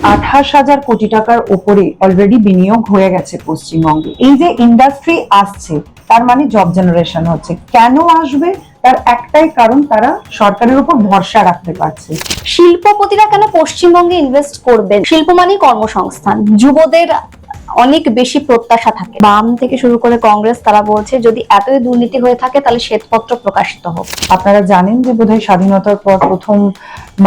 28,000 কোটি টাকার উপরে অলরেডি বিনিয়োগ হয়ে গেছে পশ্চিমবঙ্গে। এই যে ইন্ডাস্ট্রি আসছে তার মানে জব জেনারেশন হচ্ছে। কেন আসবে? তার একটাই কারণ, তারা সরকারের উপর ভরসা রাখতে পারছে। শিল্পপতিরা কেন পশ্চিমবঙ্গে ইনভেস্ট করবেন? শিল্প মানেই কর্মসংস্থান, যুবদের অনেক বেশি প্রত্যাশা থাকে। বাম থেকে শুরু করে কংগ্রেস তারা বলছে যদি এতই দুর্নীতি হয়ে থাকে তাহলে শ্বেতপত্র প্রকাশিত হোক। আপনারা জানেন যে বোধহয় স্বাধীনতার পর প্রথম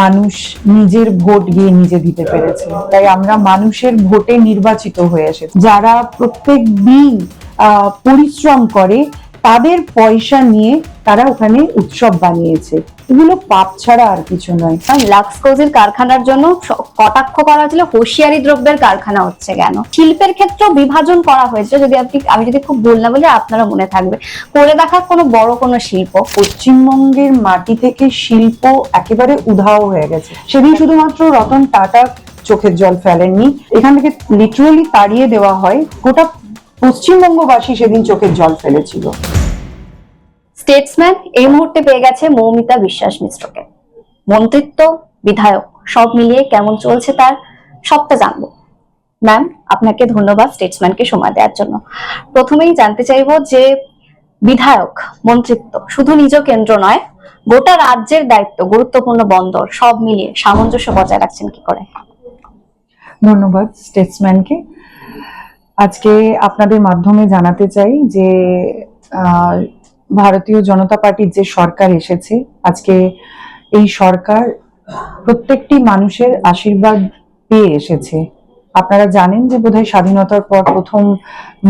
মানুষ নিজের ভোট গিয়ে নিজে দিতে পেরেছে। তাই আমরা মানুষের ভোটে নির্বাচিত হয়ে এসেছি। যারা প্রত্যেক দিন পরিশ্রম করে তাদের পয়সা নিয়ে তারা ওখানে উৎসব বানিয়েছে। এগুলো পাপ ছাড়া আর কিছু নয়। লাক্সকোজির কারখানার জন্য কটাক্ষ করা হয়েছিল, হুঁশিয়ারি দ্রব্যের কারখানা হচ্ছে কেন? শিল্পের ক্ষেত্রেও বিভাজন করা হয়েছে। যদি আমি যদি খুব ভুল না বলি, আপনারা মনে থাকবে, করে দেখার কোনো বড় কোনো শিল্প পশ্চিমবঙ্গের মাটি থেকে শিল্প একেবারে উধাও হয়ে গেছে। সেদিন শুধুমাত্র রতন টাটা চোখের জল ফেলেননি, এখান থেকে লিটারালি তাড়িয়ে দেওয়া হয়। গোটা পশ্চিমবঙ্গবাসী সেদিন চোখের জল ফেলেছিল। স্টেটসম্যান এই মুহূর্তে পেয়ে গেছে মৌমিতা বিশ্বাস মিশ্রকে। মন্ত্রিত্ব, বিধায়ক সব মিলিয়ে কেমন চলছে তার সবটা জানবো। ম্যাম, আপনাকে ধন্যবাদ স্টেটসম্যানকে সময় দেওয়ার জন্য। প্রথমেই জানতে চাইবো যে বিধায়ক, মন্ত্রিত্ব শুধু নিজ কেন্দ্র নয়, গোটা রাজ্যের দায়িত্ব, গুরুত্বপূর্ণ বন্দর, সব মিলিয়ে সামঞ্জস্য বজায় রাখছেন কি করে? ধন্যবাদ স্টেটসম্যানকে। আজকে আপনাদের মাধ্যমে জানাতে চাই যে ভারতীয় জনতা পার্টির যে সরকার এসেছে, আজকে এই সরকার প্রত্যেকটি মানুষের আশীর্বাদ পেয়ে এসেছে। আপনারা জানেন যে বোধহয় স্বাধীনতার পর প্রথম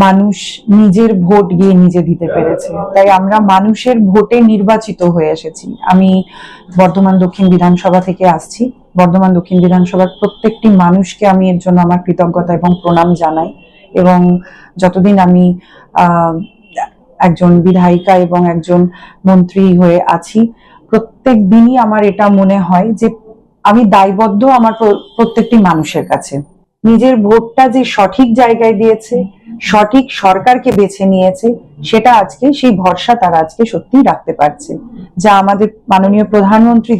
মানুষ নিজের ভোট গিয়ে নিজে দিতে পেরেছে। তাই আমরা মানুষের ভোটে নির্বাচিত হয়ে এসেছি। আমি বর্ধমান দক্ষিণ বিধানসভা থেকে আসছি। বর্ধমান দক্ষিণ বিধানসভার প্রত্যেকটি মানুষকে আমি এর জন্য আমার কৃতজ্ঞতা এবং প্রণাম জানাই। এবং যতদিন আমি একজন বিধায়িকা এবং একজন মন্ত্রী হয়ে আছি, প্রত্যেক দিনই আমার এটা মনে হয় যে আমি দায়বদ্ধ আমার প্রত্যেকটি মানুষের কাছে। নিজের ভোটটা যে সঠিক জায়গায় দিয়েছে, সঠিক সরকারকে বেছে নিয়েছে, সেটা আজকে সেই ভরসা তারা আজকে সত্যি রাখতে পারছে। যা আমাদের মাননীয় প্রধানমন্ত্রী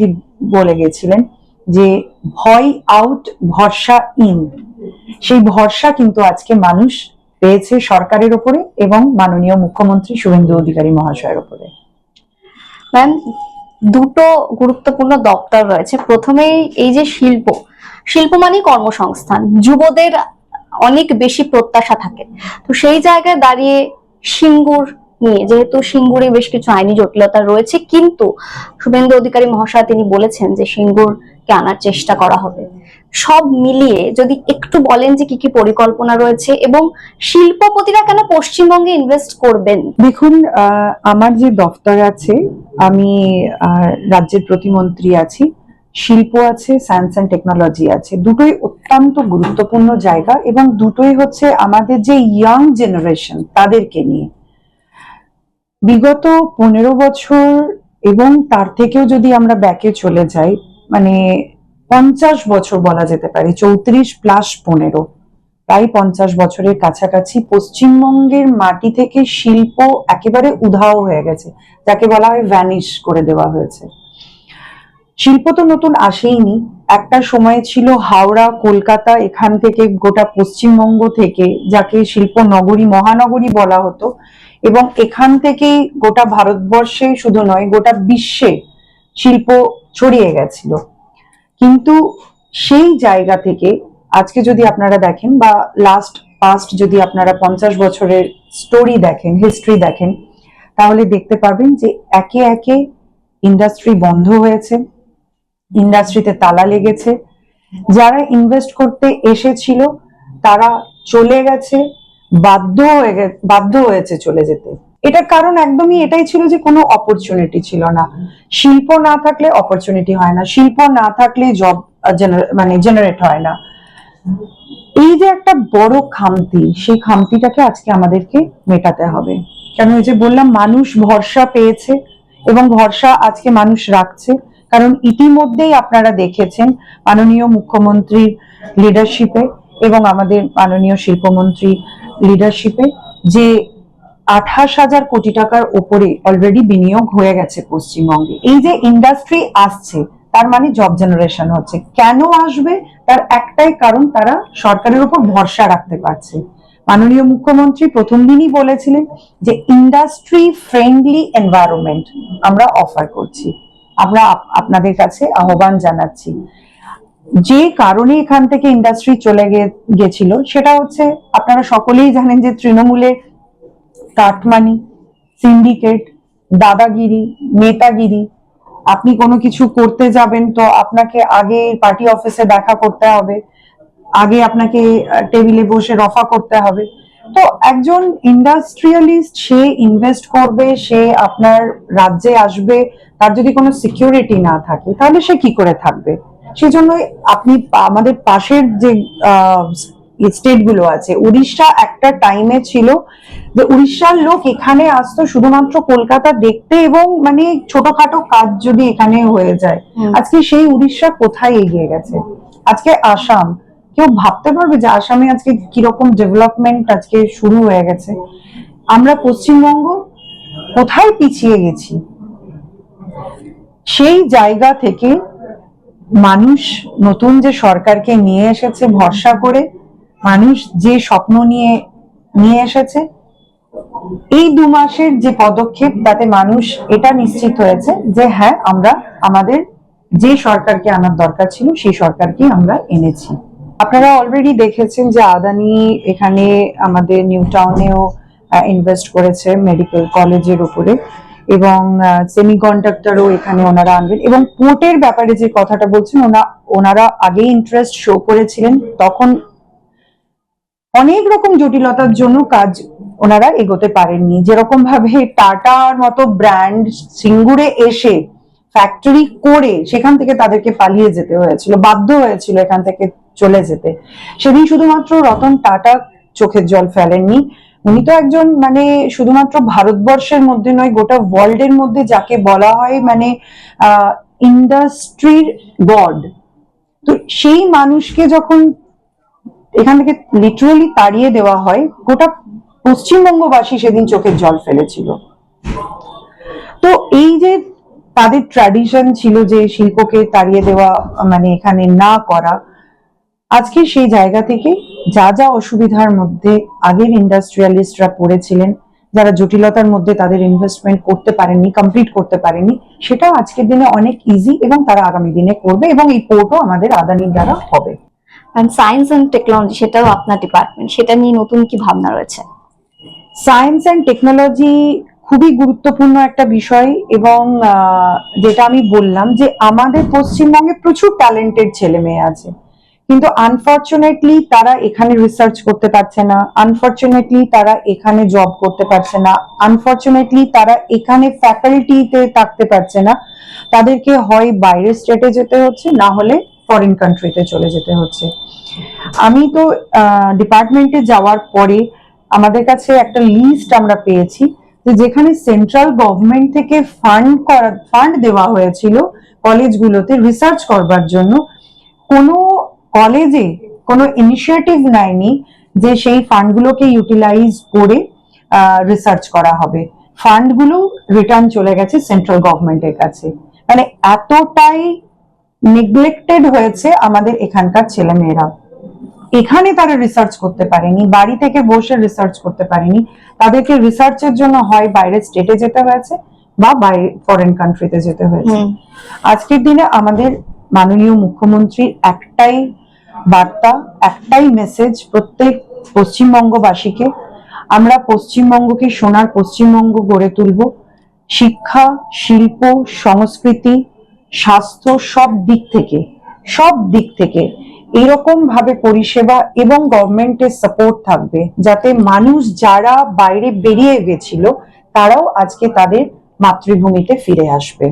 বলে গেছিলেন যে ভয় আউট, ভরসা ইন। সেই ভরসা কিন্তু আজকে মানুষ পেয়েছে সরকারের উপরে এবং মাননীয় মুখ্যমন্ত্রী শুভেন্দু অধিকারী মহাশয়ের উপরে। ম্যাম, দুটো গুরুত্বপূর্ণ দপ্তর রয়েছে। প্রথমেই এই যে শিল্প মানেই কর্মসংস্থান, যুবদের অনেক বেশি প্রত্যাশা থাকে। তো সেই জায়গায় দাঁড়িয়ে সিঙ্গুর নিয়ে, যেহেতু সিঙ্গুরে বেশ কিছু আইনি জটিলতা রয়েছে, কিন্তু শুভেন্দু অধিকারী মহাশয় তিনি বলেছেন যে সিঙ্গুরকে আনার চেষ্টা করা হবে। সব মিলিয়ে যদি একটু বলেন যে কি কি পরিকল্পনা রয়েছে এবং শিল্পপতিরা কেন পশ্চিমবঙ্গে ইনভেস্ট করবেন? দেখুন, আমার যে দপ্তর আছে, আমি রাজ্যের প্রতিমন্ত্রী আছি, শিল্প আছে, সায়েন্স অ্যান্ড টেকনোলজি আছে। দুটোই অত্যন্ত গুরুত্বপূর্ণ জায়গা এবং দুটোই হচ্ছে আমাদের যে ইয়াং জেনারেশন তাদেরকে নিয়ে। বিগত 15 বছর এবং তার থেকেও যদি আমরা ব্যাকে চলে যাই, মানে 50 বছর বলা যেতে পারে, 34+15, প্রায় 50 বছরের কাছাকাছি পশ্চিমবঙ্গের মাটি থেকে শিল্প একেবারে উধাও হয়ে গেছে, যাকে বলা হয় ভ্যানিশ করে দেওয়া হয়েছে। শিল্প তো নতুন আসেইনি। একটা সময় ছিল হাওড়া, কলকাতা, এখান থেকে গোটা পশ্চিমবঙ্গ থেকে, যাকে শিল্প নগরী, মহানগরী বলা হতো, এবং এখান থেকেই গোটা ভারতবর্ষে শুধু নয় গোটা বিশ্বে শিল্প ছড়িয়ে গেছিল। কিন্তু সেই জায়গা থেকে আজকে যদি আপনারা দেখেন বা পাস্ট যদি আপনারা 50 বছরের স্টোরি দেখেন, হিস্ট্রি দেখেন, তাহলে দেখতে পাবেন যে একে একে ইন্ডাস্ট্রি বন্ধ হয়েছে, ইন্ডাস্ট্রিতে তালা লেগেছে। যারা ইনভেস্ট করতে এসেছিল তারা চলে গেছে, বাধ্য হয়েছে চলে যেতে। এটার কারণ একদমই এটাই ছিল যে কোনো অপরচুনিটি ছিল না। শিল্প না থাকলে অপরচুনিটি হয় না, শিল্প না থাকলে জব জেনারেট হয় না। এই যে একটা বড় খামতি, সেই খামতিটাকে আজকে আমাদেরকে মেটাতে হবে। কেন এই যে বললাম, মানুষ ভরসা পেয়েছে এবং ভরসা আজকে মানুষ রাখছে। কারণ ইতিমধ্যেই আপনারা দেখেছেন মাননীয় মুখ্যমন্ত্রীর লিডারশিপে এবং আমাদের মাননীয় শিল্পমন্ত্রী লিডারশিপে যে 28,000 কোটি টাকার উপরে অলরেডি বিনিয়োগ হয়ে গেছে পশ্চিমবঙ্গে। এই যে ইন্ডাস্ট্রি আসছে তার মানে জব জেনারেশন হচ্ছে। কেন আসবে? তার একটাই কারণ, তারা সরকারের উপর ভরসা রাখতে পারছে। মাননীয় মুখ্যমন্ত্রী প্রথম দিনই বলেছিলেন যে ইন্ডাস্ট্রি ফ্রেন্ডলি এনভায়রনমেন্ট আমরা অফার করছি। আমরা আপনাদের কাছে আহ্বান জানাচ্ছি। যে কারণে এখান থেকে ইন্ডাস্ট্রি চলে গেছিল সেটা হচ্ছে, আপনারা সকলেই জানেন যে তৃণমূলের কাটমানি, সিন্ডিকেট, দাদাগিরি, নেতাগিরি। আপনি কোনো কিছু করতে যাবেন তো আপনাকে আগে পার্টি অফিসে দেখা করতে হবে, আগে আপনাকে টেবিলে বসে রফা করতে হবে। তো একজন ইন্ডাস্ট্রিয়ালিস্ট, সে ইনভেস্ট করবে, সে আপনার রাজ্যে আসবে, তার যদি কোনো সিকিউরিটি না থাকে তাহলে সে কি করে থাকবে? সেজন্য আপনি আমাদের পাশের যে স্টেট গুলো আছে, উড়িষ্যা একটা টাইমে ছিল যে উড়িষ্যার লোক এখানে আসতো শুধুমাত্র কলকাতা দেখতে, এবং মানে ছোটখাটো কাজ যদি এখানে হয়ে যায়। আজকে সেই উড়িষ্যা কোথায় এগিয়ে গেছে? আজকে আসাম, কেউ ভাবতে পারবে যে আসামে আজকে কিরকম ডেভেলপমেন্ট আজকে শুরু হয়ে গেছে? আমরা পশ্চিমবঙ্গ কোথায় পিছিয়ে গেছি? সেই জায়গা থেকে মানুষ নতুন যে সরকারকে নিয়ে এসেছে ভরসা করে, মানুষ যে স্বপ্ন নিয়ে নিয়ে এসেছে, এই 2 মাসের যে পদক্ষেপ, তাতে মানুষ এটা নিশ্চিত হয়েছে যে হ্যাঁ, আমরা আমাদের যে সরকারকে আনার দরকার ছিল সেই সরকারকে আমরা এনেছি। আপনারা অলরেডি দেখেছেন যে আদানি এখানে আমাদের নিউ টাউনেও ইনভেস্ট করেছে মেডিকেল কলেজের উপরে, এবং সেমিকন্ডাক্টরও এখানে ওনারা আনবেন। এবং পোর্টের ব্যাপারে যে কথাটা বলছেন, ওনারা আগে ইন্টারেস্ট শো করেছিলেন, তখন অনেক রকম জটিলতার জন্য কাজ ওনারা এগোতে পারেননি। যেরকম ভাবে টাটার মতো ব্র্যান্ড সিঙ্গুরে এসে ফ্যাক্টরি করে সেখান থেকে তাদেরকে পালিয়ে যেতে হয়েছিল, বাধ্য হয়েছিল এখান থেকে চলে যেতে। সেদিন শুধুমাত্র রতন টাটা চোখের জল ফেলেননি, উনি তো একজন মানে শুধুমাত্র ভারতবর্ষের মধ্যে নয়, গোটা ওয়ার্ল্ডের মধ্যে যাকে বলা হয় মানে ইন্ডাস্ট্রির গড। তো সেই মানুষকে যখন এখান থেকে লিটারালি তাড়িয়ে দেওয়া হয়, গোটা পশ্চিমবঙ্গবাসী সেদিন চোখের জল ফেলেছিল। তো এই যে তাদের ট্র্যাডিশন ছিল যে শিল্পকে তাড়িয়ে দেওয়া, মানে এখানে না করা, আজকে সেই জায়গা থেকে যা যা অসুবিধার মধ্যে আগের ইন্ডাস্ট্রিয়ালিস্টরা পড়েছিলেন, যারা জটিলতার মধ্যে তাদের ইনভেস্টমেন্ট করতে পারেননি, কমপ্লিট করতে পারেননি, সেটাও আজকের দিনে অনেক ইজি, এবং তারা আগামী দিনে করবে, এবং এই পোর্টও আমাদের আদানির দ্বারা হবে। সায়েন্স এন্ড টেকনোলজি, সেটাও আপনার ডিপার্টমেন্ট, সেটা নিয়ে নতুন কি ভাবনা রয়েছে? সায়েন্স অ্যান্ড টেকনোলজি খুবই গুরুত্বপূর্ণ একটা বিষয়, এবং যেটা আমি বললাম যে আমাদের পশ্চিমবঙ্গে প্রচুর ট্যালেন্টেড ছেলে মেয়ে আছে, কিন্তু আনফরচুনেটলি তারা এখানে রিসার্চ করতে পারছে না, আনফরচুনেটলি তারা এখানে জব করতে পারছে না, আনফরচুনেটলি তারা এখানে ফ্যাকাল্টিতে থাকতে পারছে না। তাদেরকে হয় বাইরের স্টেটে যেতে হচ্ছে, না হলে ফরেন কান্ট্রিতে চলে যেতে হচ্ছে। আমি তো ডিপার্টমেন্টে যাওয়ার পরে আমাদের কাছে একটা লিস্ট আমরা পেয়েছি যে যেখানে সেন্ট্রাল গভর্নমেন্ট থেকে ফান্ড দেওয়া হয়েছিল কলেজগুলোতে রিসার্চ করবার জন্য, কোনো কলেজে কোনো ইনিশিয়েটিভ নেয়নি যে সেই ফান্ডগুলোকে ইউটিলাইজ করে রিসার্চ করা হবে। ফান্ডগুলো রিটার্ন চলে গেছে সেন্ট্রাল গভর্নমেন্টের কাছে। মানে এতটাই নেগলেক্টেড হয়েছে আমাদের এখানকার ছেলেমেয়েরা। এখানে তারা রিসার্চ করতে পারেনি, বাড়ি থেকে বসে রিসার্চ করতে পারেনি, তাদেরকে রিসার্চের জন্য হয় বাইরের স্টেটে যেতে হয়েছে বা বাইরে ফরেন কান্ট্রিতে যেতে হয়েছে। আজকের দিনে আমাদের মাননীয় মুখ্যমন্ত্রীর একটাই বার্তা, একটাই মেসেজ প্রত্যেক পশ্চিমবঙ্গবাসীকে, আমরা পশ্চিমবঙ্গকে সোনার পশ্চিমবঙ্গ গড়ে তুলব। শিক্ষা, শিল্প, সংস্কৃতি, স্বাস্থ্য, সব দিক থেকে এরকম ভাবে পরিষেবা এবং গভর্নমেন্টের সাপোর্ট থাকবে, যাতে মানুষ যারা বাইরে বেরিয়ে গেছিল তারাও আজকে তাদের মাতৃভূমিতে ফিরে আসবে।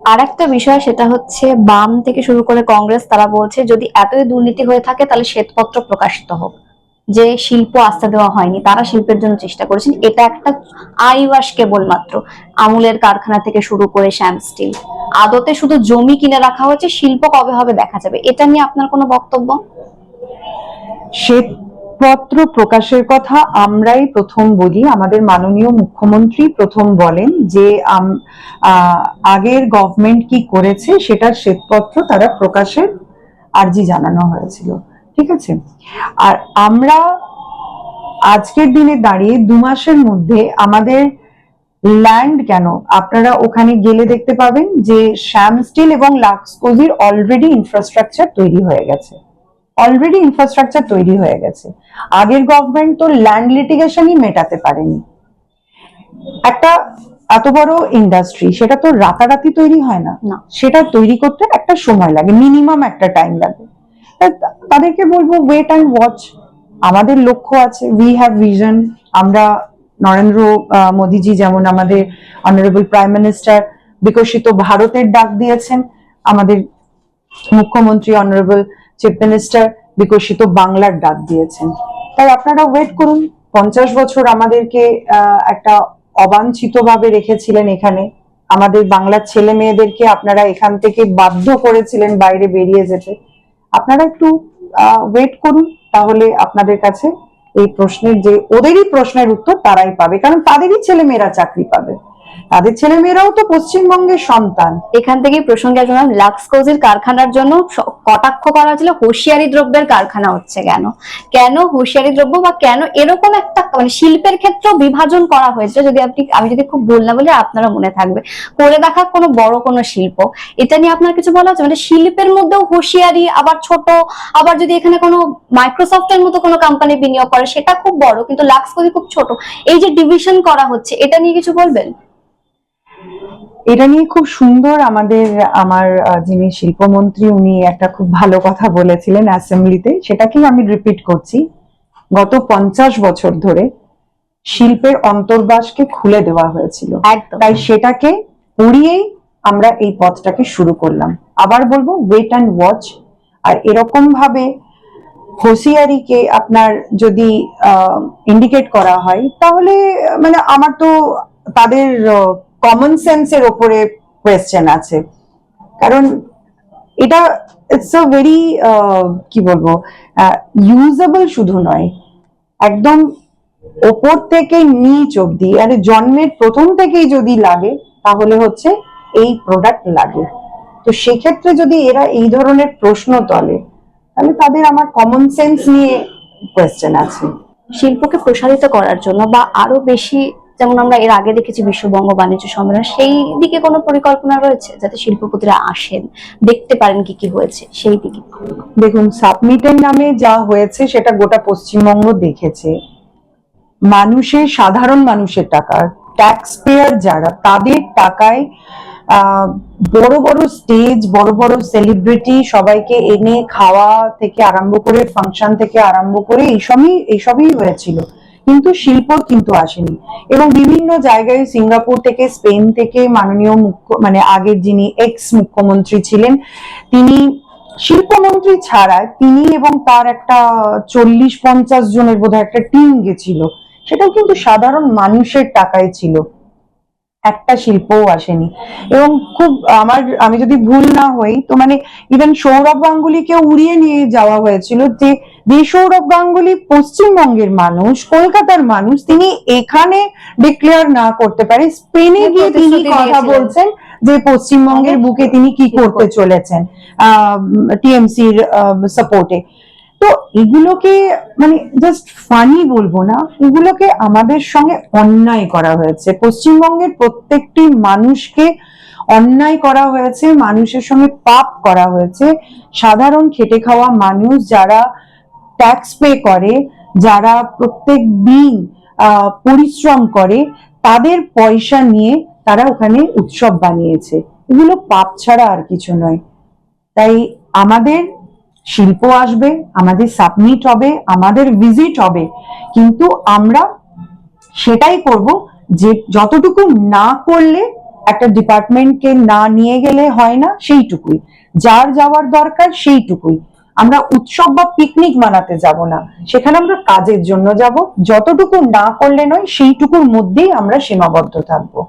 আর একটা বিষয়, সেটা হচ্ছে বাম থেকে শুরু করে কংগ্রেস, তারা বলছে যদি এতই দুর্নীতি হয়ে থাকে তাহলে শ্বেতপত্র প্রকাশিত হোক, যে শিল্প আসতে দেওয়া হয়নি, তারা শিল্পের জন্য চেষ্টা করেছেন। এটা একটা আইওয়াশ কেবলমাত্র, আমুলের কারখানা থেকে শুরু করে শ্যাম স্টিল, আদতে শুধু জমি কিনে রাখা হয়েছে, শিল্প কবে হবে দেখা যাবে। এটা নিয়ে আপনার কোনো বক্তব্য? শ্বেতপত্র প্রকাশের কথা আমরাই প্রথম বলি, আমাদের মাননীয় মুখ্যমন্ত্রী প্রথম বলেন যে আগের গভর্নমেন্ট কি করেছে সেটার শ্বেতপত্র তারা প্রকাশের আর্জি জানানো হয়েছিল, ঠিক আছে। আর আমরা আজকের দিনে দাঁড়িয়ে 2 মাসের মধ্যে আমাদের ল্যান্ড কেন, আপনারা ওখানে গেলে দেখতে পাবেন যে শ্যাম স্টিল এবং লাক্সকোজির অলরেডি ইনফ্রাস্ট্রাকচার তৈরি হয়ে গেছে, আগের গভর্নমেন্ট তো ল্যান্ড লিটিগেশনই মেটাতে পারেনি। একটা এত বড় ইন্ডাস্ট্রি, সেটা তো রাতারাতি তৈরি হয় না, সেটা তৈরি করতে একটা সময় লাগে, মিনিমাম একটা টাইম লাগে। তাদেরকে বলবো ওয়েট অ্যান্ড ওয়াচ। আমাদের লক্ষ্য আছে, উই হ্যাভ ভিশন। আমরা নরেন্দ্র মোদীজি যেমন আমাদের অনারেবল প্রাইম মিনিস্টার বিকশিত ভারতের ডাক দিয়েছেন, আমাদের মুখ্যমন্ত্রী অনারেবল চিফ মিনিস্টার বিকশিত বাংলার ডাক দিয়েছেন। তাই আপনারা ওয়েট করুন। 50 বছর আমাদেরকে একটা অবাঞ্ছিত ভাবে রেখেছিলেন এখানে, আমাদের বাংলার ছেলে মেয়েদেরকে আপনারা এখান থেকে বাধ্য করেছিলেন বাইরে বেরিয়ে যেতে। আপনারা একটু ওয়েট করুন, তাহলে আপনাদের কাছে এই প্রশ্নের যে ওদেরই প্রশ্নের উত্তর তারাই পাবে, কারণ তাদেরই ছেলে মেয়েরা চাকরি পাবে, তাদের ছেলে মেয়েরাও তো পশ্চিমবঙ্গের সন্তান। এখান থেকে প্রসঙ্গে আসলাম, লাক্সকোজির কারখানার জন্য কটাক্ষ করা হয়েছিল হুঁশিয়ারি দ্রব্যের কারখানা হচ্ছে কেন, কেন হুঁশিয়ারি দ্রব্য বা কেন এরকম একটা মানে শিল্পের ক্ষেত্রেও বিভাজন করা হয়েছে। যদি আমি যদি খুব ভুল না বলি, আপনারা মনে থাকবে করে দেখা কোনো বড় কোনো শিল্প, এটা নিয়ে আপনার কিছু বলা হচ্ছে? মানে শিল্পের মধ্যেও হুঁশিয়ারি, আবার ছোট, আবার যদি এখানে কোনো মাইক্রোসফটের মতো কোনো কোম্পানি বিনিয়োগ করে সেটা খুব বড়, কিন্তু লাক্সকোজি খুব ছোট, এই যে ডিভিশন করা হচ্ছে এটা নিয়ে কিছু বলবেন? এটা নিয়ে খুব সুন্দর আমার যিনি শিল্পমন্ত্রী উনি একটা খুব ভালো কথা বলেছিলেন অ্যাসেম্বলিতে, সেটাকেই আমি রিপিট করছি। গত 50 বছর ধরে শিল্পের অন্তর্বাসকে খুলে দেওয়া হয়েছিল, তাই সেটাকে উড়িয়েই আমরা এই পথটাকে শুরু করলাম। আবার বলবো ওয়েট অ্যান্ড ওয়াচ। আর এরকম ভাবে হুঁশিয়ারিকে আপনার যদি ইন্ডিকেট করা হয়, তাহলে মানে আমার তো তাদের কমন সেন্সের ওপরে কোয়েশ্চেন আছে, কারণ এটা ইটস আ ভেরি কি বলবো ইউজেবল শুধু নয়, একদম ওপর থেকে নিচ অব্দি, মানে জন্মের প্রথম থেকেই যদি লাগে তাহলে হচ্ছে এই প্রোডাক্ট লাগে। তো সেক্ষেত্রে যদি এরা এই ধরনের প্রশ্ন তোলে, তাহলে তাদের আমার কমন সেন্স নিয়ে কোয়েশ্চেন আছে। শিল্পকে প্রসারিত করার জন্য বা আরো বেশি, যেমন আমরা এর আগে দেখেছি বিশ্ববঙ্গ বাণিজ্য সম্মেলন, সেই দিকে কোনো পরিকল্পনা রয়েছে যাতে শিল্পপতিরা আসেন, দেখতে পারেন কি কি হয়েছে সেই দিকে? দেখুন, সাবমিটের নামে যা হয়েছে সেটা গোটা পশ্চিমবঙ্গ দেখেছে। মানুষের, সাধারণ মানুষের টাকা, ট্যাক্স পেয়ার যারা, তাদের টাকায় বড় বড় স্টেজ, বড় বড় সেলিব্রিটি সবাইকে এনে খাওয়া থেকে আরম্ভ করে, ফাংশন থেকে আরম্ভ করে এইসবই হয়েছিল, কিন্তু শিল্প কিন্তু আসেনি। এবং বিভিন্ন জায়গায় সিঙ্গাপুর থেকে, স্পেন থেকে মাননীয় মানে আগের যিনি এক্স মুখ্যমন্ত্রী ছিলেন, তিনি শিল্পমন্ত্রী ছাড়া তিনি এবং তার একটা 40-50 জনের বোধহয় একটা টিম গেছিল, সেটাও কিন্তু সাধারণ মানুষের টাকায় ছিল, একটা শিল্পও আসেনি। এবং খুব আমি যদি ভুল না হই তো মানে ইভেন সৌরভ গাঙ্গুলিকে উড়িয়ে নিয়ে যাওয়া হয়েছিল, যে সৌরভ গাঙ্গুলি পশ্চিমবঙ্গের মানুষ, কলকাতার মানুষ, তিনি এখানে ডিক্লেয়ার না করতে পারে, স্পেনে গিয়ে তিনি কথা বলছেন যে পশ্চিমবঙ্গের বুকে তিনি কি করতে চলেছেন টিএমসির সাপোর্টে। তো এগুলোকে মানে জাস্ট ফানি বলবো না, এগুলোকে আমাদের সঙ্গে অন্যায় করা হয়েছে, পশ্চিমবঙ্গের প্রত্যেকটি মানুষকে অন্যায় করা হয়েছে, মানুষের সঙ্গে পাপ করা হয়েছে। সাধারণ খেটে খাওয়া মানুষ যারা ট্যাক্স পে করে, যারা প্রত্যেক দিন পরিশ্রম করে, তাদের পয়সা নিয়ে তারা ওখানে উৎসব বানিয়েছে, এগুলো পাপ ছাড়া আর কিছু নয়। তাই আমাদের শিল্প আসবে, আমাদের সাবমিট হবে, আমাদের ভিজিট হবে, কিন্তু আমরা সেটাই করব যে যতটুকু না করলে একটা ডিপার্টমেন্টকে না নিয়ে গেলে হয় না, সেইটুকুই, যার যাওয়ার দরকার সেইটুকুই। আমরা উৎসব বা পিকনিক মানাতে যাব না, সেখানে আমরা কাজের জন্য যাব, যতটুকু না করলে নয় সেইটুকুর মধ্যেই আমরা সীমাবদ্ধ থাকবো।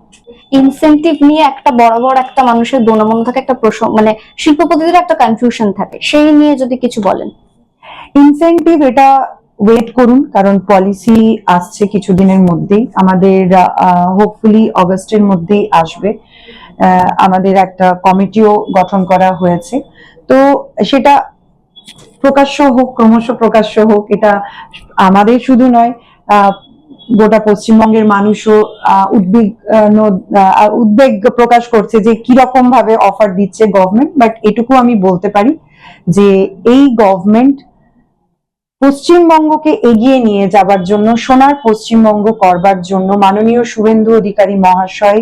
ইনসেনটিভ নিয়ে একটা বড় একটা মানুষের দোনমন থাকে, একটা প্রশ্ন, মানে শিল্পপতিদের একটা কনফিউশন থাকে, সেই নিয়ে যদি কিছু বলেন। ইনসেনটিভ এটা ওয়েট করুন, কারণ পলিসি আসছে কিছুদিনের মধ্যেই, আমাদের হোপফুলি অগস্টের মধ্যেই আসবে। আমাদের একটা কমিটিও গঠন করা হয়েছে, তো সেটা প্রকাশ্য হোক, ক্রমশ প্রকাশ্য হোক। এটা আমাদের শুধু নয়, গোটা পশ্চিমবঙ্গের মানুষও উদ্বেগ প্রকাশ করছে যে কিরকম ভাবে অফার দিচ্ছে গভর্নমেন্ট। বাট এটুকু আমি বলতে পারি যে এই গভর্নমেন্ট পশ্চিমবঙ্গকে এগিয়ে নিয়ে যাবার জন্য, সোনার পশ্চিমবঙ্গ করবার জন্য মাননীয় শুভেন্দু অধিকারী মহাশয়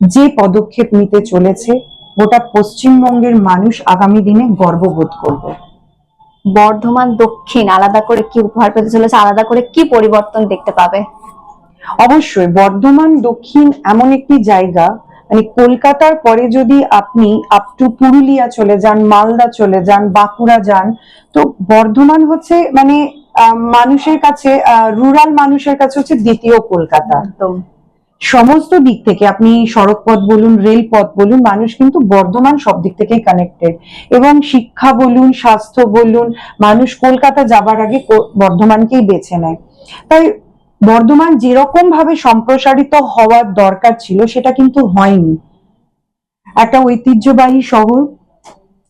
যে পদক্ষেপ নিতে চলেছে, গোটা পশ্চিমবঙ্গের মানুষ আগামী দিনে গর্ববোধ করবে। বর্ধমান দক্ষিণ আলাদা করে কি উপহার পেতে চলেছে, আলাদা করে কি পরিবর্তন দেখতে পাবে? অবশ্যই বর্ধমান দক্ষিণ এমন একটি জায়গা, মানে কলকাতার পরে যদি আপনি আপ টু পুরুলিয়া চলে যান, মালদা চলে যান, বাঁকুড়া যান, তো বর্ধমান হচ্ছে মানে মানুষের কাছে, রুরাল মানুষের কাছে হচ্ছে দ্বিতীয় কলকাতা। একদম সমস্ত দিক থেকে, আপনি সড়ক পথ বলুন, রেল পথ বলুন, মানুষ কিন্তু বর্ধমান সব দিক থেকেই কানেক্টেড। এবং শিক্ষা বলুন, স্বাস্থ্য বলুন, মানুষ কলকাতা যাবার আগে বর্ধমানকেই বেছে নেয়। তাই বর্ধমান যেরকম ভাবে সম্প্রসারিত হওয়ার দরকার ছিল সেটা কিন্তু হয়নি। একটা ঐতিহ্যবাহী শহর,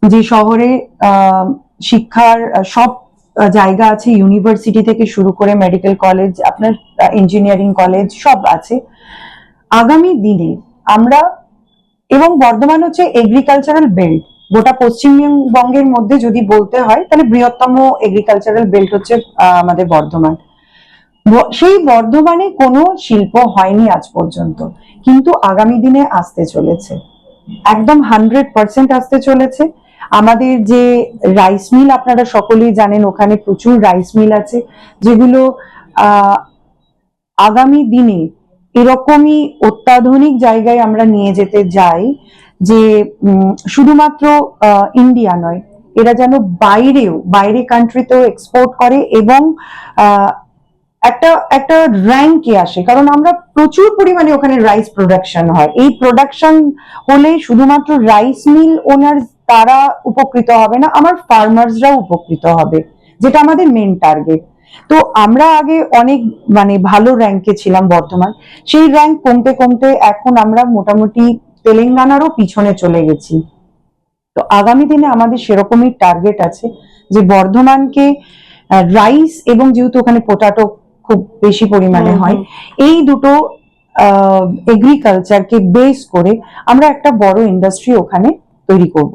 যে শহরে শিক্ষার সব জায়গা আছে, ইউনিভার্সিটি থেকে শুরু করে মেডিকেল কলেজ, আপনার ইঞ্জিনিয়ারিং কলেজ সব আছে। আগামী দিনে আমরা, এবং বর্ধমান হচ্ছে এগ্রিকালচারাল বেল্ট, গোটা পশ্চিমবঙ্গের মধ্যে যদি বলতে হয় তাহলে বৃহত্তম এগ্রিকালচারাল বেল্ট হচ্ছে আমাদের বর্ধমান। সেই বর্ধমানে কোনো শিল্প হয়নি আজ পর্যন্ত, কিন্তু আগামী দিনে আসতে চলেছে, একদম 100% আসতে চলেছে। আমাদের যে রাইস মিল, আপনারা সকলেই জানেন ওখানে প্রচুর রাইস মিল আছে, যেগুলো আগামী দিনে এরকমই অত্যাধুনিক জায়গায় আমরা নিয়ে যেতে যাই, যে শুধুমাত্র ইন্ডিয়া নয়, এরা যেন বাইরে কান্ট্রিতেও এক্সপোর্ট করে এবং একটা একটা র্যাঙ্কে আসে। কারণ আমরা প্রচুর পরিমাণে ওখানে রাইস প্রোডাকশন হয়, এই প্রোডাকশন হলে শুধুমাত্র রাইস মিল ওনার তারা উপকৃত হবে না, আমার ফার্মার্সরাও উপকৃত হবে, যেটা আমাদের মেন টার্গেট। তো আমরা আগে অনেক মানে ভালো র্যাঙ্কে ছিলাম বর্তমান, সেই র্যাঙ্ক কমতে কমতে এখন আমরা মোটামুটি তেলেঙ্গানারও পিছনে চলে গেছি। তো আগামী দিনে আমাদের সেরকমই টার্গেট আছে যে বর্ধমানকে রাইস, এবং যেহেতু ওখানে পোটাটো খুব বেশি পরিমাণে হয়, এই দুটো এগ্রিকালচারকে বেস করে আমরা একটা বড় ইন্ডাস্ট্রি ওখানে তৈরি করব।